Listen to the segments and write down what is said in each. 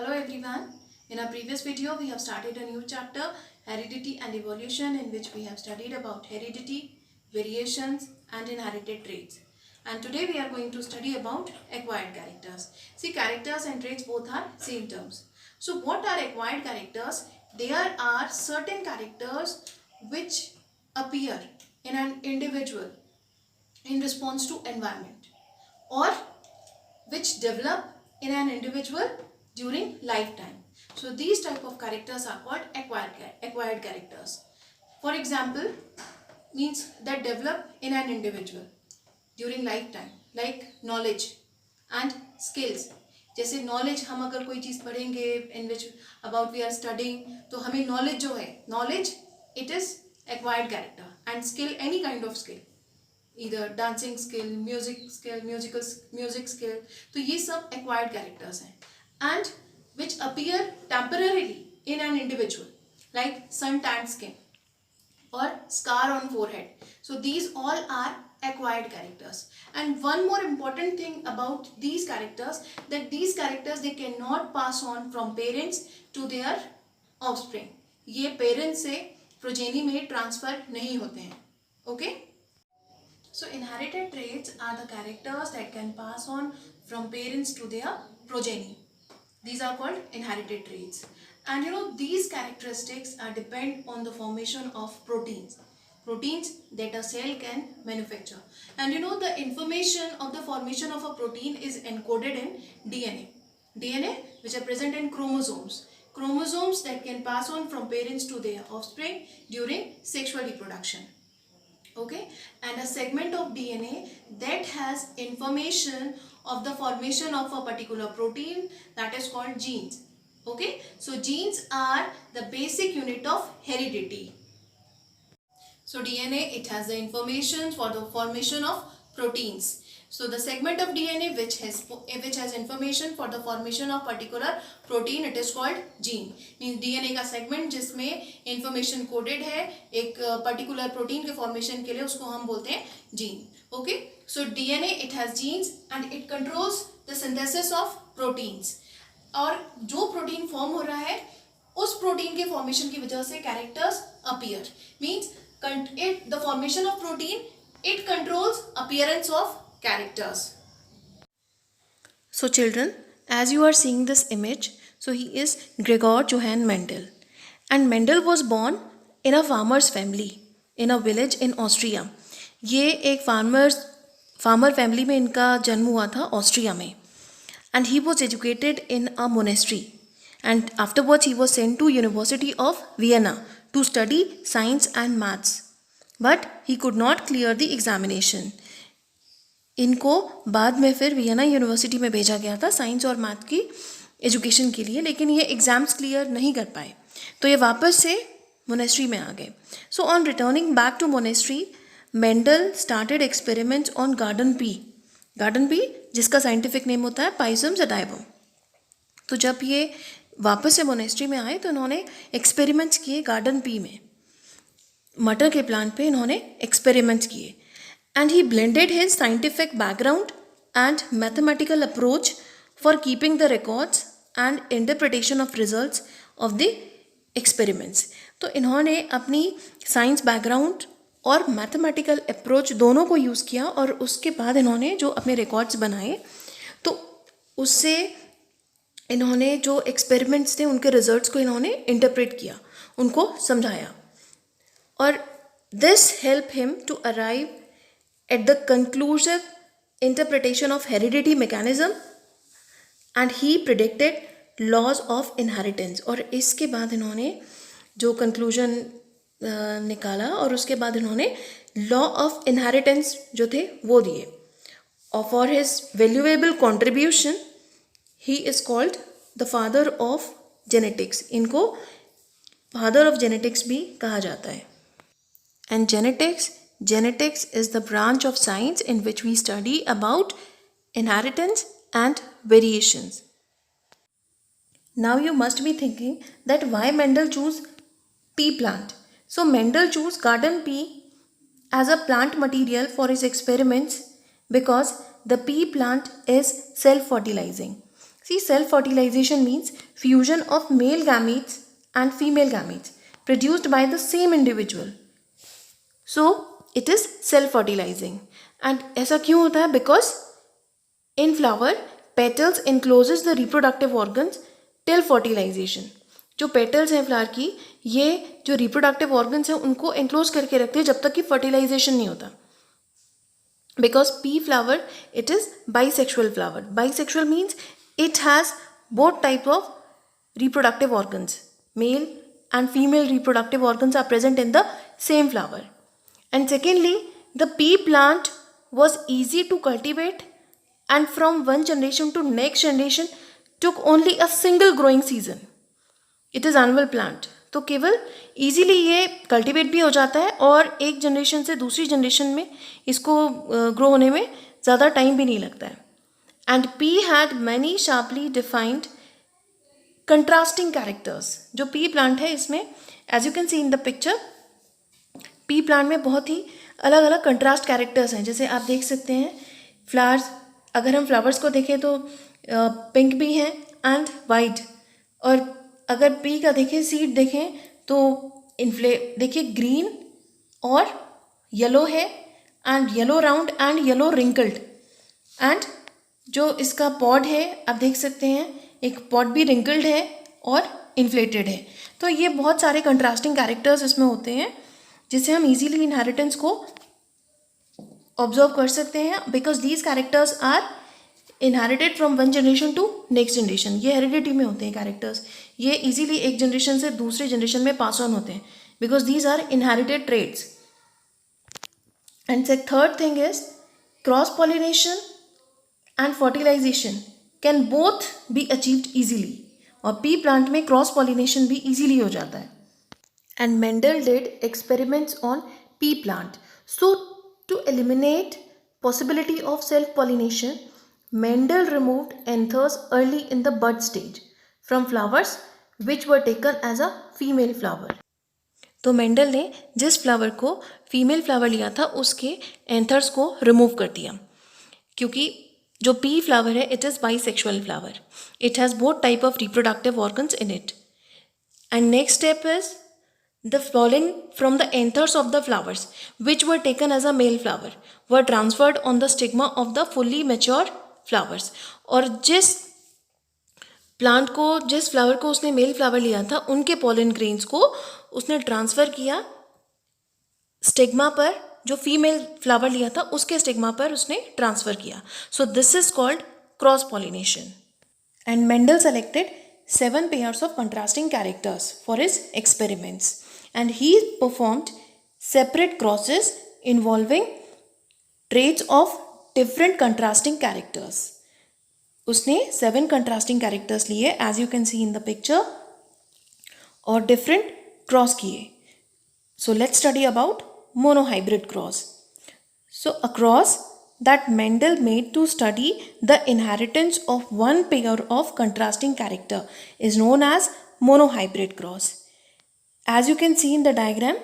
Hello everyone. In our previous video we have started a new chapter, Heredity and Evolution, in which we have studied about heredity, variations and inherited traits. And today we are going to study about acquired characters. See, characters and traits both are same terms. So what are acquired characters? There are certain characters which appear in an individual in response to environment, or which develop in an individual during lifetime. So these type of characters are called acquired characters. For example, means that develop in an individual during lifetime, like knowledge and skills. जैसे knowledge, हम अगर कोई चीज़ पढ़ेंगे in which about we are studying, तो हमें knowledge जो है, knowledge it is acquired character, and skill any kind of skill, इधर डांसिंग स्किल, म्यूजिक स्किल, तो ये सब एक्वायर्ड कैरेक्टर्स हैं, and which appear temporarily in an individual, like sun tanned skin or scar on forehead. So these all are acquired characters. And one more important thing about these characters, that these characters they cannot pass on from parents to their offspring. ये parents से progeny में transfer नहीं होते हैं. Okay? So inherited traits are the characters that can pass on from parents to their progeny. These are called inherited traits. And these characteristics are depend on the formation of proteins that a cell can manufacture. And the information of the formation of a protein is encoded in DNA which are present in chromosomes that can pass on from parents to their offspring during sexual reproduction. Okay, and a segment of DNA that has information of the formation of a particular protein, that is called genes. Okay, so genes are the basic unit of heredity. So DNA, it has the information for the formation of proteins. So the segment of DNA which has information for the formation of particular protein, it is called gene. Means DNA का segment जिसमें information coded है एक particular protein के formation के लिए, उसको हम बोलते हैं gene. Okay, so DNA, it has genes and it controls the synthesis of proteins. और जो प्रोटीन फॉर्म हो रहा है उस प्रोटीन के फॉर्मेशन की वजह से characters appear. Means the formation of protein it controls appearance of characters. So children, as you are seeing this image, so he is Gregor Johann Mendel, and Mendel was born in a farmer's family in a village in Austria. ये एक farmer family में इनका जन्म हुआ था Austria में. And he was educated in a monastery, and afterwards he was sent to University of Vienna to study science and maths, but he could not clear the examination. इनको बाद में फिर वियना यूनिवर्सिटी में भेजा गया था science और math की एजुकेशन के लिए, लेकिन ये एग्ज़ाम्स क्लियर नहीं कर पाए, तो ये वापस से मोनेस्ट्री में आ गए. So on returning back to monastery, Mendel started experiments on garden pea जिसका साइंटिफिक नेम होता है पाइसम सटाइवम. तो जब ये वापस से मोनेस्ट्री में आए तो इन्होंने एक्सपेरिमेंट्स किए गार्डन पी में, मटर के प्लांट पे इन्होंने एक्सपेरिमेंट्स किए. And he blended his scientific background and mathematical approach for keeping the records and interpretation of results of the experiments. तो इन्होंने अपनी साइंस बैकग्राउंड और मैथमेटिकल अप्रोच दोनों को यूज़ किया, और उसके बाद इन्होंने जो अपने रिकॉर्ड्स बनाए तो उससे इन्होंने जो एक्सपेरिमेंट्स थे उनके रिजल्ट्स को इन्होंने इंटरप्रेट किया, उनको समझाया, और this help him to arrive at the conclusive interpretation of heredity mechanism, and he predicted laws of inheritance. और इसके बाद इन्होंने जो conclusion निकाला और उसके बाद इन्होंने law of inheritance जो थे वो दिए. और for his valuable contribution he is called the father of genetics. इनको father of genetics भी कहा जाता है. And Genetics is the branch of science in which we study about inheritance and variations. Now you must be thinking that why Mendel choose pea plant. So Mendel chose garden pea as a plant material for his experiments because the pea plant is self-fertilizing. See, self-fertilization means fusion of male gametes and female gametes produced by the same individual. So it is self-fertilizing. And ऐसा क्यों होता है? Because in flower, petals encloses the reproductive organs till fertilization. जो petals हैं flower की, ये जो reproductive organs हैं उनको enclose करके रखते हैं जब तक कि fertilization नहीं होता. Because pea flower, it is bisexual flower. Bisexual means it has both type of reproductive organs. Male and female reproductive organs are present in the same flower. And secondly, the pea plant was easy to cultivate and from one generation to next generation took only a single growing season. It is annual plant. तो केवल easily ये cultivate भी हो जाता है और एक generation से दूसरी जनरेशन में इसको ग्रो होने में ज़्यादा टाइम भी नहीं लगता है. And pea had many sharply defined contrasting characters. जो पी प्लांट है इसमें as you can see in the picture, pea plant में बहुत ही अलग अलग कंट्रास्ट कैरेक्टर्स हैं. जैसे आप देख सकते हैं फ्लावर्स, अगर हम फ्लावर्स को देखें तो पिंक भी हैं एंड वाइट, और अगर पी का देखें सीड देखें तो देखिए ग्रीन और येलो है and yellow round and yellow wrinkled. And जो इसका पॉड है आप देख सकते हैं, एक पॉड भी रिंकल्ड है और इन्फ्लेटेड है. तो ये बहुत सारे कंट्रास्टिंग कैरेक्टर्स इसमें होते हैं जिससे हम इजीली इनहेरिटेंस को ऑब्जर्व कर सकते हैं. Because these characters are inherited from one generation to next generation. ये हेरिडिटी में होते हैं कैरेक्टर्स, ये इजीली एक जनरेशन से दूसरे जनरेशन में पास ऑन होते हैं because these are inherited traits. And third thing is cross pollination and fertilization can both be achieved easily. और पी प्लांट में क्रॉस पॉलिनेशन भी ईजीली हो जाता है. And Mendel did experiments on pea plant. So to eliminate possibility of self-pollination, Mendel removed anthers early in the bud stage from flowers which were taken as a female flower. तो Mendel ने जिस flower को female flower लिया था उसके anthers को remove कर दिया, क्योंकि जो पी फ्लावर है it is bisexual flower. It has both type of reproductive organs in it. And next step is the pollen from the anthers of the flowers which were taken as a male flower were transferred on the stigma of the fully mature flowers. और जिस plant को, जिस flower को उसने male flower लिया था उनके pollen grains को उसने ट्रांसफ़र किया स्टिग्मा पर. जो फीमेल फ्लावर लिया था उसके स्टिग्मा पर उसने ट्रांसफ़र किया. So this is called cross pollination. And Mendel selected 7 pairs of contrasting characters for his experiments, and he performed separate crosses involving traits of different contrasting characters. उसने 7 contrasting characters लिए as you can see in the picture और different cross किए. So let's study about monohybrid cross. So a cross that Mendel made to study the inheritance of one pair of contrasting character is known as monohybrid cross. As you can see in the diagram,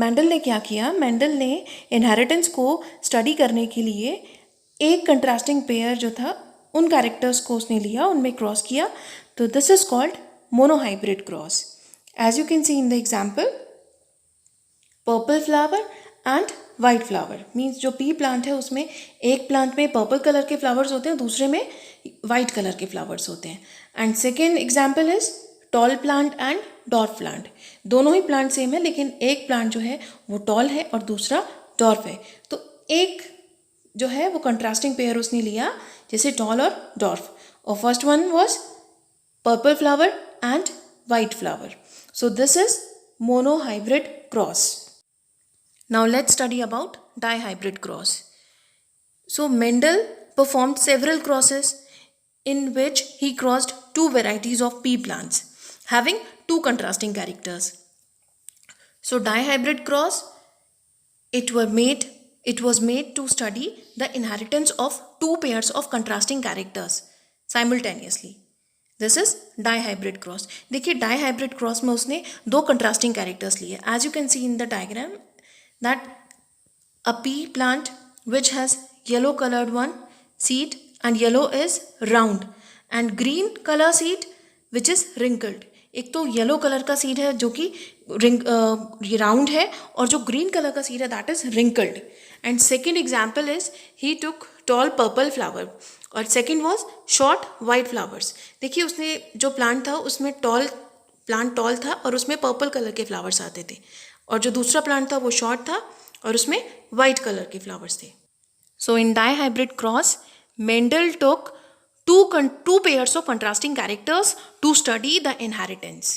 Mendel ने क्या किया? Mendel ने inheritance को study करने के लिए एक contrasting pair जो था उन characters को उसने लिया, उनमें cross किया. तो this is called monohybrid cross. As you can see in the example, purple flower and white flower means जो पी प्लांट है उसमें एक प्लांट में पर्पल कलर के फ्लावर्स होते हैं, दूसरे में वाइट कलर के फ्लावर्स होते हैं. And second example is tall plant and dwarf plant. दोनों ही प्लांट सेम है लेकिन एक प्लांट जो है वो टॉल है और दूसरा डॉर्फ है. तो एक जो है वो कंट्रास्टिंग पेयर उसने लिया जैसे टॉल और डॉर्फ, और first one was purple flower and white flower. So this is monohybrid cross. Now let's study about dihybrid cross. So Mendel performed several crosses in which he crossed 2 varieties of pea plants having 2 contrasting characters. So dihybrid cross, it was made to study the inheritance of 2 pairs of contrasting characters simultaneously. This is dihybrid cross. देखिए dihybrid cross में उसने 2 contrasting characters लिए. As you can see in the diagram, that a pea plant which has yellow colored one seed and yellow is round, and green color seed which is wrinkled. एक तो yellow colour का seed है जो कि round है, और जो green colour का सीड है that is wrinkled. And second example is he took tall purple flower, और second was short white flowers. देखिए उसने जो प्लांट था उसमें प्लांट टॉल था और उसमें पर्पल कलर के फ्लावर्स आते थे, और जो दूसरा प्लांट था वो शॉर्ट था और उसमें वाइट कलर के फ्लावर्स थे। So in dihybrid cross, Mendel took two pairs of contrasting characters to study the inheritance.